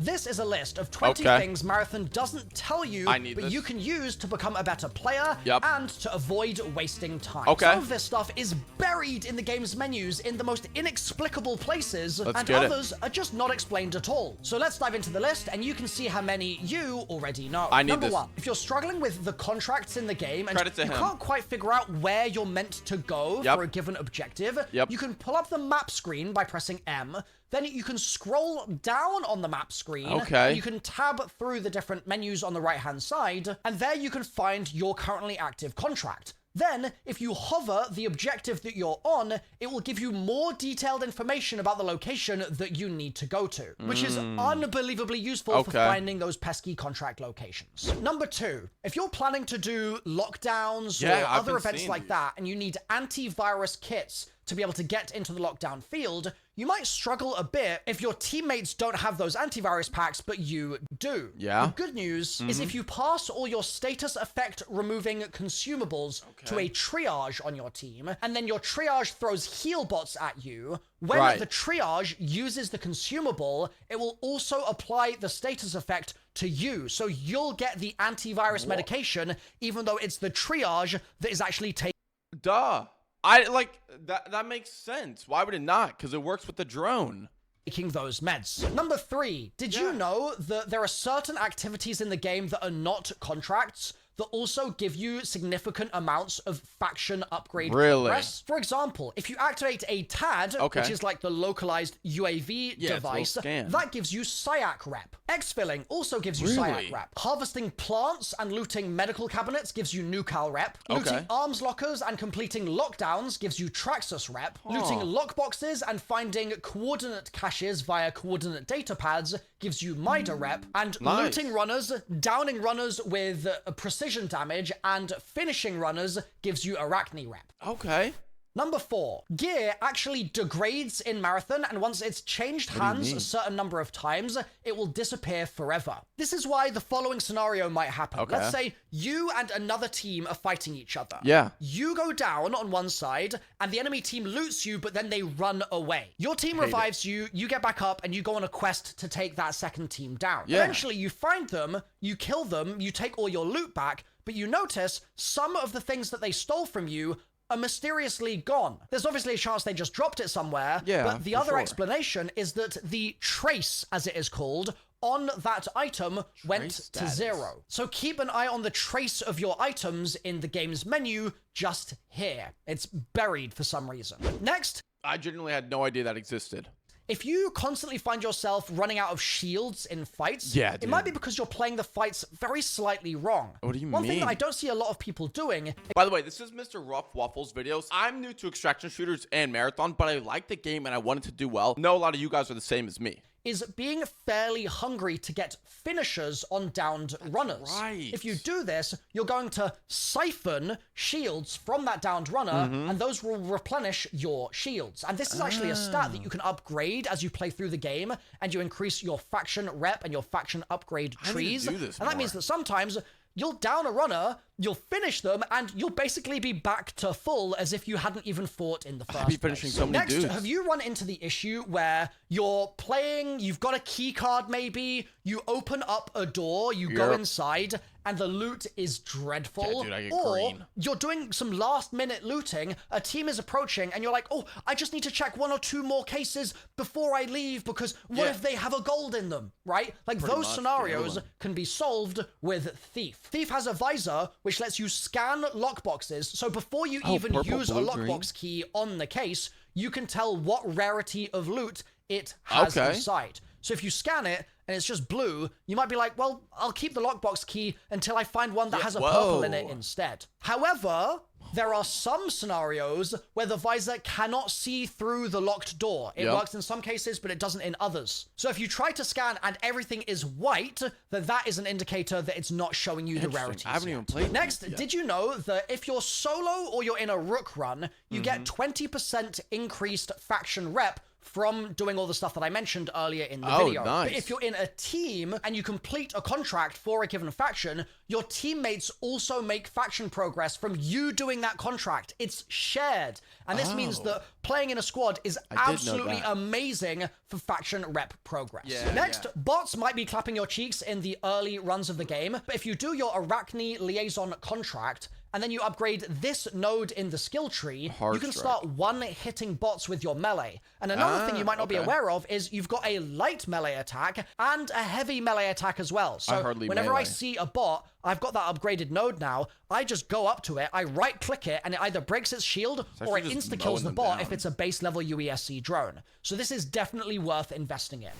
This is a list of 20 things Marathon doesn't tell you, but you can use to become a better player and to avoid wasting time. Some of this stuff is buried in the game's menus in the most inexplicable places, and others are just not explained at all. So let's dive into the list, and you can see how many you already know. Number 1, if you're struggling with the contracts in the game, and you can't quite figure out where you're meant to go for a given objective, you can pull up the map screen by pressing M. Then you can scroll down on the map screen. You can tab through the different menus on the right-hand side, and there you can find your currently active contract. Then, if you hover the objective that you're on, it will give you more detailed information about the location that you need to go to, which is unbelievably useful for finding those pesky contract locations. Number 2, if you're planning to do lockdowns or other events like that, and you need antivirus kits to be able to get into the lockdown field, you might struggle a bit if your teammates don't have those antivirus packs, but you do. The good news is if you pass all your status effect removing consumables to a triage on your team, and then your triage throws heal bots at you, when the triage uses the consumable, it will also apply the status effect to you. So you'll get the antivirus medication, even though it's the triage that is actually taking. That makes sense. Why would it not? Because it works with the drone. Taking those meds. Number 3, did you know that there are certain activities in the game that are not contracts that also give you significant amounts of faction upgrade progress? For example, if you activate a TAD, which is like the localized UAV device, that gives you SIAC rep. Exfilling also gives you SIAC rep. Harvesting plants and looting medical cabinets gives you NuCal rep. Looting arms lockers and completing lockdowns gives you Traxxas rep. Looting lockboxes and finding coordinate caches via coordinate data pads gives you MIDA rep. And looting runners, downing runners with precision damage, and finishing runners gives you Arachne rep. Number 4, gear actually degrades in Marathon, and once it's changed hands a certain number of times, it will disappear forever. This is why the following scenario might happen. Let's say you and another team are fighting each other. You go down on one side, and the enemy team loots you, but then they run away. Your team revives you, you get back up, and you go on a quest to take that second team down. Eventually, you find them, you kill them, you take all your loot back, but you notice some of the things that they stole from you are mysteriously gone. There's obviously a chance they just dropped it somewhere, but the other explanation is that the trace, as it is called, on that item went to 0. So keep an eye on the trace of your items in the game's menu just here. It's buried for some reason. Next, I genuinely had no idea that existed. If you constantly find yourself running out of shields in fights, it might be because you're playing the fights very slightly wrong. What do you mean? One thing that I don't see a lot of people doing... By the way, this is Mr. Rough Waffles videos. I'm new to extraction shooters and Marathon, but I like the game and I wanted to do well. I know a lot of you guys are the same as me. Is being fairly hungry to get finishers on downed runners. If you do this, you're going to siphon shields from that downed runner, and those will replenish your shields. And this is actually a stat that you can upgrade as you play through the game, and you increase your faction rep and your faction upgrade trees. And that means that sometimes you'll down a runner, you'll finish them, and you'll basically be back to full as if you hadn't even fought in the first place. Finishing so many dudes. Next, have you run into the issue where you're playing, you've got a key card maybe, you open up a door, you go inside, and the loot is dreadful? Dude, I get or green. You're doing some last-minute looting, a team is approaching, and you're like, oh, I just need to check 1 or 2 more cases before I leave, because what if they have a gold in them, right? Like, those scenarios can be solved with Thief. Thief has a visor, which lets you scan lockboxes, so before you even use a lockbox key on the case, you can tell what rarity of loot it has inside. So if you scan it, and it's just blue, you might be like, well, I'll keep the lockbox key until I find one that has a purple in it instead. However, there are some scenarios where the visor cannot see through the locked door. It works in some cases, but it doesn't in others. So if you try to scan and everything is white, then that is an indicator that it's not showing you the rarities. I haven't even played. Next, did you know that if you're solo or you're in a rook run, you get 20% increased faction rep from doing all the stuff that I mentioned earlier in the video. Nice. But if you're in a team and you complete a contract for a given faction, your teammates also make faction progress from you doing that contract. It's shared. And this means that playing in a squad is absolutely amazing for faction rep progress. Next, bots might be clapping your cheeks in the early runs of the game, but if you do your Arachne Liaison contract, and then you upgrade this node in the skill tree, you can start one-hitting bots with your melee. And another thing you might not be aware of is you've got a light melee attack and a heavy melee attack as well. So whenever I see a bot, I've got that upgraded node now, I just go up to it, I right-click it, and it either breaks its shield or it insta-kills the bot if it's a base-level UESC drone. So this is definitely worth investing in.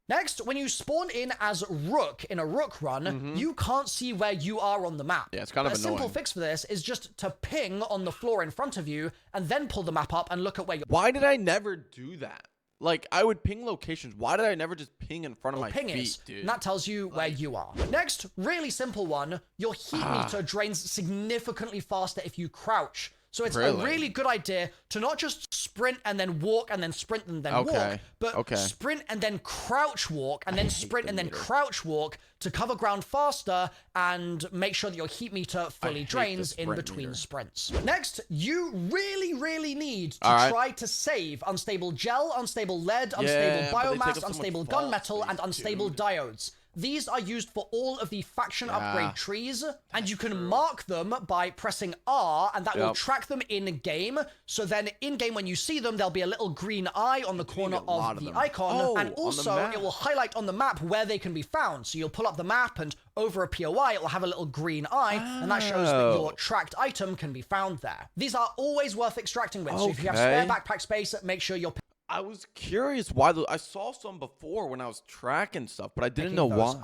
Next, when you spawn in as Rook in a Rook run, you can't see where you are on the map. Yeah, it's kind of annoying. A simple fix for this is just to ping on the floor in front of you and then pull the map up and look at where you're. Why did I never do that? Like, I would ping locations. Why did I never just ping in front of my feet, dude? And that tells you where you are. Next, really simple one, your heat meter drains significantly faster if you crouch. So it's a really good idea to not just sprint and then walk and then sprint and then walk, but sprint and then crouch walk and then sprint and then crouch walk to cover ground faster and make sure that your heat meter fully drains in between sprints. Next, you really need to try to save unstable gel, unstable lead, unstable biomass, unstable gunmetal, and unstable diodes. These are used for all of the faction upgrade trees, and you can mark them by pressing R, and that will track them in-game. So then in-game, when you see them, there'll be a little green eye on the corner of the icon, and also it will highlight on the map where they can be found. So you'll pull up the map, and over a POI, it will have a little green eye, and that shows that your tracked item can be found there. These are always worth extracting with, so if you have spare backpack space, make sure you're I was curious why I saw some before when I was tracking stuff, but I didn't know why.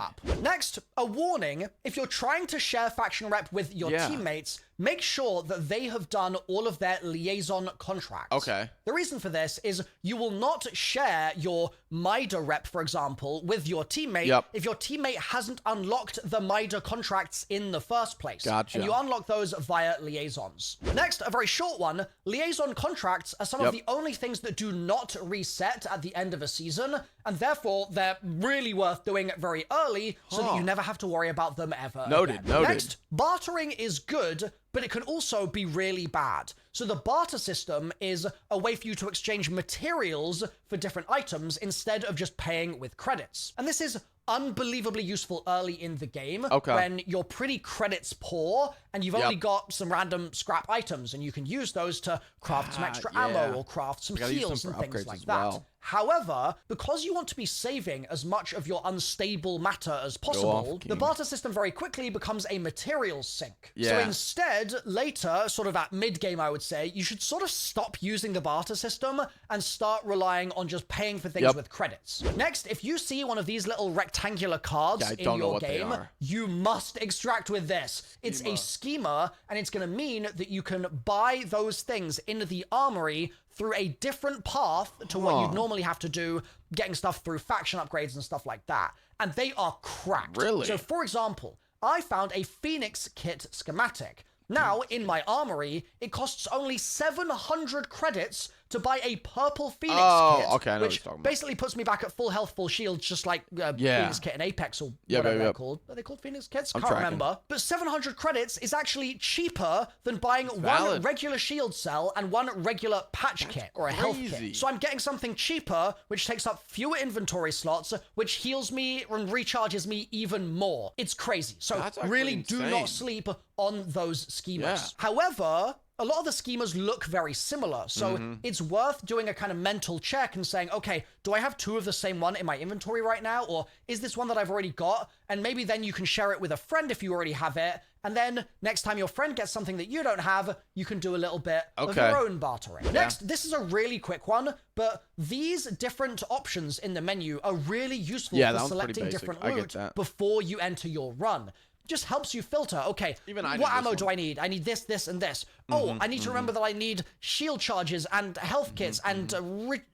Next, a warning. If you're trying to share faction rep with your teammates, make sure that they have done all of their liaison contracts. The reason for this is you will not share your Mida rep, for example, with your teammate if your teammate hasn't unlocked the Mida contracts in the first place. And you unlock those via liaisons. Next, a very short one. Liaison contracts are some of the only things that do not reset at the end of a season, and therefore they're really worth doing very early so that you never have to worry about them ever again. Next, bartering is good, but it can also be really bad. So the barter system is a way for you to exchange materials for different items instead of just paying with credits. And this is unbelievably useful early in the game when you're pretty credits poor and you've only got some random scrap items, and you can use those to craft some extra ammo or craft some heals and things like that. However, because you want to be saving as much of your unstable matter as possible, the barter system very quickly becomes a materials sink. So instead, later, sort of at mid-game, I would say, you should sort of stop using the barter system and start relying on just paying for things with credits. Next, if you see one of these little rectangular cards in your game, you must extract with this. It's a schema, and it's going to mean that you can buy those things in the armory through a different path to what you'd normally have to do, getting stuff through faction upgrades and stuff like that. And they are cracked. So, for example, I found a Phoenix kit schematic. Now, in my armory, it costs only 700 credits to buy a purple Phoenix kit, which basically puts me back at full health, full shield, just like Phoenix kit in Apex or whatever they're called. Are they called Phoenix kits? Can't remember. But 700 credits is actually cheaper than buying one regular shield cell and one regular patch kit or a health kit. So I'm getting something cheaper, which takes up fewer inventory slots, which heals me and recharges me even more. It's crazy. So really do not sleep on those schemas. However, a lot of the schemas look very similar, so it's worth doing a kind of mental check and saying, okay, do I have two of the same one in my inventory right now, or is this one that I've already got? And maybe then you can share it with a friend if you already have it, and then next time your friend gets something that you don't have, you can do a little bit of your own bartering. Next, this is a really quick one, but these different options in the menu are really useful for selecting different loot before you enter your run. Just helps you filter, okay, what ammo do I need? I need this, this, and this. Oh, I need to remember that I need shield charges and health kits and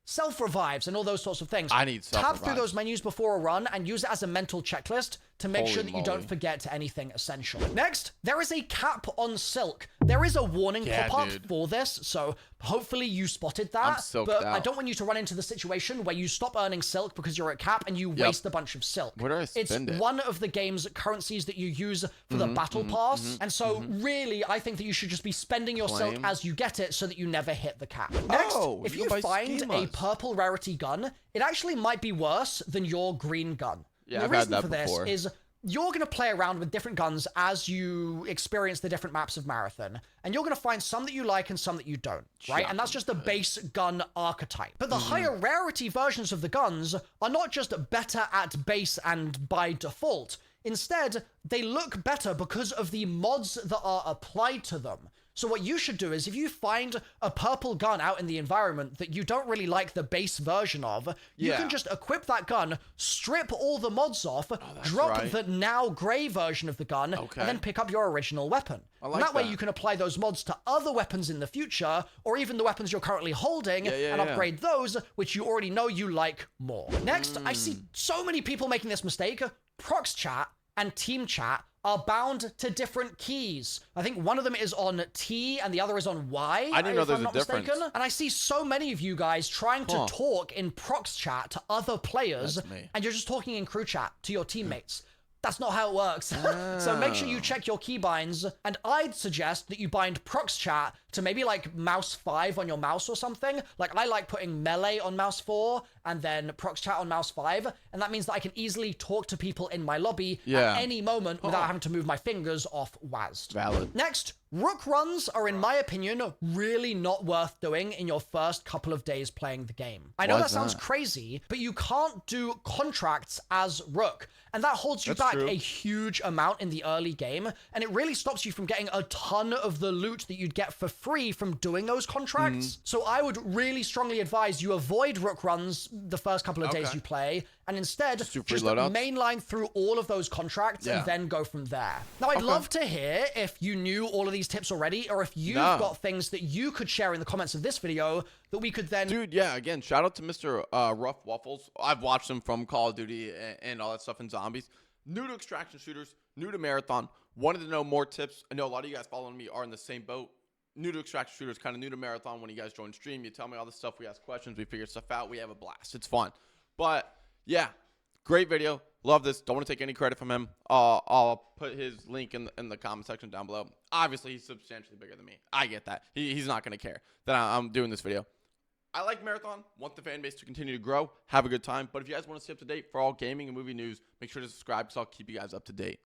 self-revives and all those sorts of things. I need self-revives. Tab through those menus before a run and use it as a mental checklist to make sure that you don't moly. forget anything essential. Next, there is a cap on Silk. There is a warning pop-up for this, so hopefully you spotted that. But I don't want you to run into the situation where you stop earning Silk because you're at cap and you waste a bunch of Silk. Where do I spend It's one of the game's currencies that you use for the battle pass, and so really, I think that you should just be spending your Silk as you get it so that you never hit the cap. Next, if you find a purple rarity gun, it actually might be worse than your green gun. Yeah, the I've reason had that for this before. is you're going to play around with different guns as you experience the different maps of Marathon, and you're going to find some that you like and some that you don't, right? And that's just the base gun archetype. But the higher rarity versions of the guns are not just better at base and by default. Instead, they look better because of the mods that are applied to them. So what you should do is if you find a purple gun out in the environment that you don't really like the base version of, you can just equip that gun, strip all the mods off, drop the now gray version of the gun, and then pick up your original weapon. And that way you can apply those mods to other weapons in the future, or even the weapons you're currently holding, and upgrade those, which you already know you like more. Next, I see so many people making this mistake. Prox chat and team chat are bound to different keys. I think one of them is on T and the other is on Y. I didn't know there's a difference. And I see so many of you guys trying to talk in prox chat to other players, and you're just talking in crew chat to your teammates. That's not how it works. So make sure you check your keybinds, and I'd suggest that you bind prox chat to maybe like mouse 5 on your mouse or something. Like I like putting melee on mouse 4 and then prox chat on mouse 5, and that means that I can easily talk to people in my lobby at any moment without having to move my fingers off WASD. Valid. Next, rook runs are, in my opinion, really not worth doing in your first couple of days playing the game. I know that sounds crazy, but you can't do contracts as rook, and that holds you back a huge amount in the early game, and it really stops you from getting a ton of the loot that you'd get for free from doing those contracts. So I would really strongly advise you avoid rook runs the first couple of days you play, and instead just mainline through all of those contracts and then go from there. Now, I'd love to hear if you knew all of these tips already, or if you've got things that you could share in the comments of this video that we could then... Dude, yeah, again, shout out to Mr. Rough Waffles. I've watched him from Call of Duty and all that stuff in Zombies. New to extraction shooters, new to Marathon, wanted to know more tips. I know a lot of you guys following me are in the same boat. New to extraction shooters, kind of new to Marathon. When you guys join stream, you tell me all this stuff. We ask questions. We figure stuff out. We have a blast. It's fun. But, yeah, great video. Love this. Don't want to take any credit from him. I'll put his link in the comment section down below. Obviously, he's substantially bigger than me. I get that. He's not going to care that I'm doing this video. I like Marathon, want the fan base to continue to grow, have a good time. But if you guys want to stay up to date for all gaming and movie news, make sure to subscribe because I'll keep you guys up to date.